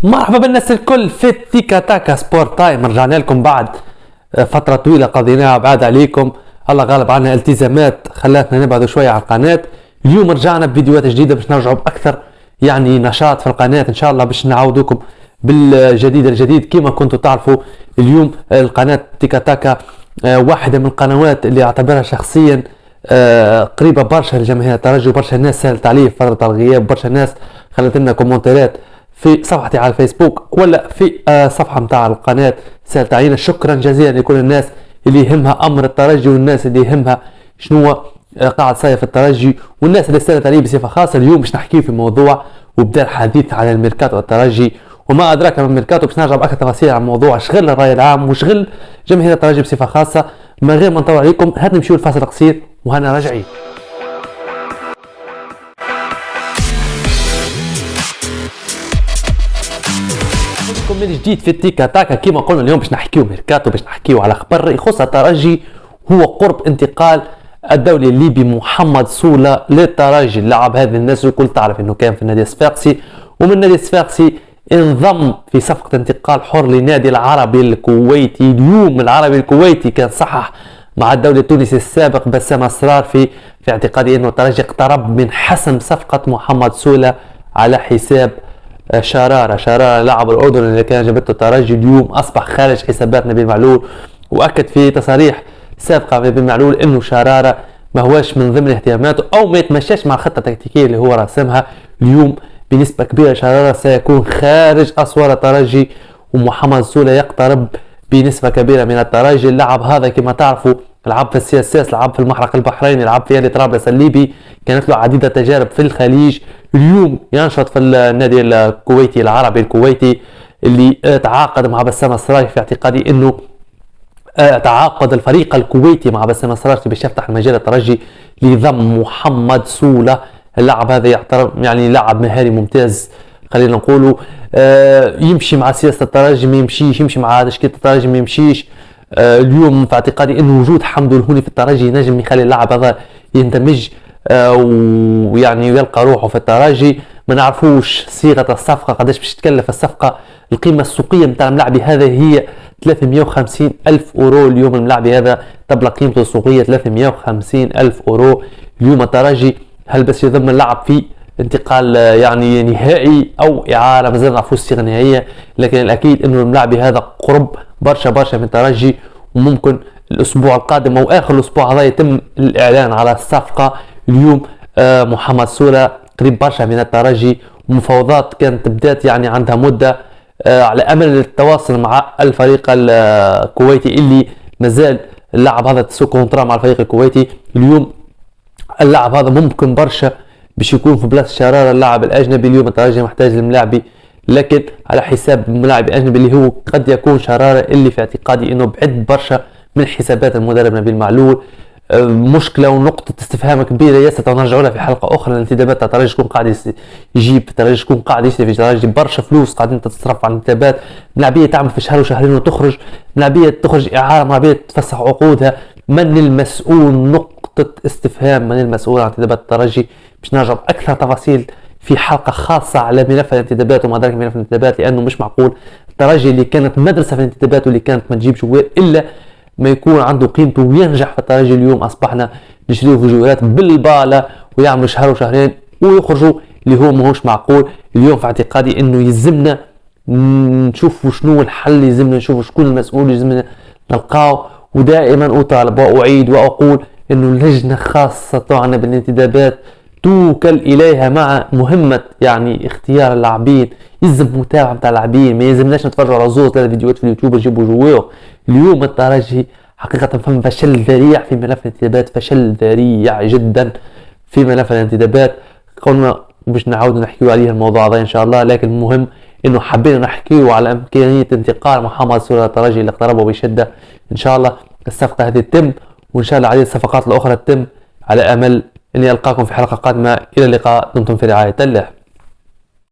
مرحبا بالناس الكل في تيكا تاكا سبورت تايم. رجعنا لكم بعد فترة طويلة قضيناها بعد عليكم. الله غالب عنا التزامات خلاتنا نبعد شوية على القناة. اليوم رجعنا بفيديوهات جديدة باش نرجعوا بأكثر يعني نشاط في القناة إن شاء الله، باش نعودوكم بالجديد الجديد. كما كنتوا تعرفوا اليوم القناة تيكا تاكا واحدة من القنوات اللي اعتبرها شخصيا قريبة برشا لجماهير الترجي، وبرشا ناس سالت عليه في فترة الغياب، برشا ناس خلت لنا كومنتات في صفحتي على الفيسبوك ولا في صفحة متاع القناة سالت علينا. شكرا جزيلا لكل الناس اللي يهمها امر الترجي، والناس اللي يهمها شنو قاعد صاير في الترجي، والناس اللي سالت عليه بصفة خاصة. اليوم باش نحكي في موضوع وبدا الحديث عن الميركاتو الترجي وما ادراك ما الميركاتو، باش نرجع باكثر تفاصيل عن موضوع شغل الراي العام وشغل جماهير الترجي بصفة خاصة. من غير ما نطول عليكم هات نمشيو لفاصل قصير وهنا راجعين. من جديد في التيكا تاكا. كما قلنا اليوم باش نحكيو ميركاتو، باش نحكيو على خبر يخص الترجي، هو قرب انتقال الدولي الليبي محمد سولة للترجي. اللاعب هذا الناس الكل تعرف انه كان في النادي الصفاقسي، ومن النادي الصفاقسي انضم في صفقة انتقال حر لنادي العربي الكويتي. اليوم العربي الكويتي كان صحح مع الدولي التونسي السابق بسام اسرار في اعتقادي انه الترجي اقترب من حسم صفقة محمد سولة على حساب شرارة لاعب الاردن اللي كان جابته الترجي. اليوم اصبح خارج حسابات نبيل معلول، واكد في تصاريح سابقه نبيل معلول انه شرارة ما هواش من ضمن اهتماماته او ما يتمشاش مع الخطه التكتيكيه اللي هو راسمها. اليوم بنسبه كبيره شرارة سيكون خارج اسوار الترجي، ومحمد سولة يقترب بنسبه كبيره من الترجي. اللاعب هذا كما تعرفوا لعب في السياسات، لعب في المحرق البحريني، لعب في نادي طرابلس الليبي، كانت له عديد التجارب في الخليج. اليوم ينشط في النادي الكويتي العربي الكويتي اللي تعاقد مع بسام اسرار. في اعتقادي انه تعاقد الفريق الكويتي مع بسام اسرار باش يفتح المجال الترجي لضم محمد سولة. اللاعب هذا يحترم يعني لاعب مهاري ممتاز، خلينا نقولوا يمشي مع سياسة الترجي ما يمشيش، يمشي مع تشكيلة الترجي ما يمشيش. اليوم في اعتقادي انه وجود حمدو الهوني في الترجي ينجم يخلي اللاعب هذا يندمج ويعني يلقى روحه في الترجي. ما نعرفوش صيغه الصفقه قداش باش تكلف الصفقه. القيمه السوقيه نتاع الملاعبي هذا هي 350 الف اورو. اليوم الملاعبي هذا تبلغ قيمته السوقيه 350 الف اورو. اليوم الترجي هل بس يضم اللاعب في انتقال يعني نهائي او اعاره؟ مازال نعرفوش الصيغه النهائيه، لكن الاكيد انه الملاعبي هذا قرب برشا من الترجي، وممكن الاسبوع القادم او اخر الاسبوع هذا يتم الاعلان على الصفقه. اليوم محمد سولة قريب برشا من الترجي، ومفاوضات كانت بدات يعني عندها مده على امل التواصل مع الفريق الكويتي اللي مازال اللاعب هذا تسو كونترا مع الفريق الكويتي. اليوم اللاعب هذا ممكن برشا باش يكون في بلاصه شرارة اللاعب الاجنبي. اليوم الترجي محتاج لملاعبي، لكن على حساب ملاعب اجنبي اللي هو قد يكون شرارة، اللي في اعتقادي انه بعد برشا من حسابات المدرب نبيل معلول. مشكله ونقطه استفهام كبيره ياسر ونرجعوا لها في حلقه اخرى. الانتدابات تاع الترجي شكون قاعد يجيب في الترجي، شكون قاعد يشتري في الترجي، برشا فلوس قاعدين تتصرف على الانتدابات. ملاعبيه تعمل في شهر وشهرين وتخرج، ملاعبيه تخرج اعاره، ملاعبيه تفسخ عقودها. من المسؤول؟ نقطه استفهام، من المسؤول عن انتدابات الترجي؟ باش نرجع باكثر تفاصيل في حلقه خاصه على ملف الانتدابات وما ادراك ملف الانتدابات، لانه مش معقول الترجي اللي كانت مدرسه في الانتدابات واللي كانت ما تجيب جوار الا ما يكون عنده قيمته وينجح في الترجي. اليوم اصبحنا نشريو فيديوهات بالبالة ويعملوا شهر وشهرين ويخرجوا، اللي هو ماهوش معقول. اليوم في اعتقادي انه يلزمنا نشوفوا شنو الحل، يلزمنا نشوفوا شكون المسؤول، يلزمنا نلقاو. ودائما اطالب واعيد واقول انه اللجنه خاصه تعنى بالانتدابات توكل اليها مع مهمه يعني اختيار اللاعبين. يلزم متابعه نتاع اللاعبين، ما يلزمناش نتفرجوا على زوز ثلاث فيديوهات في اليوتيوب ونجيبوا جوار. اليوم الترجي حقيقه فهم فشل ذريع في ملف الانتدابات، فشل ذريع جدا في ملف الانتدابات. قلنا باش نعاودوا نحكيوا عليه الموضوع هذا ان شاء الله، لكن المهم انه حبينا نحكيوا على امكانيه انتقال محمد سولة الترجي اللي اقتربوا بشده. ان شاء الله الصفقه هذه تتم، وان شاء الله عديد الصفقات الاخرى تتم، على امل اني القاكم في حلقه قادمه. الى اللقاء، دمتم في رعايه الله.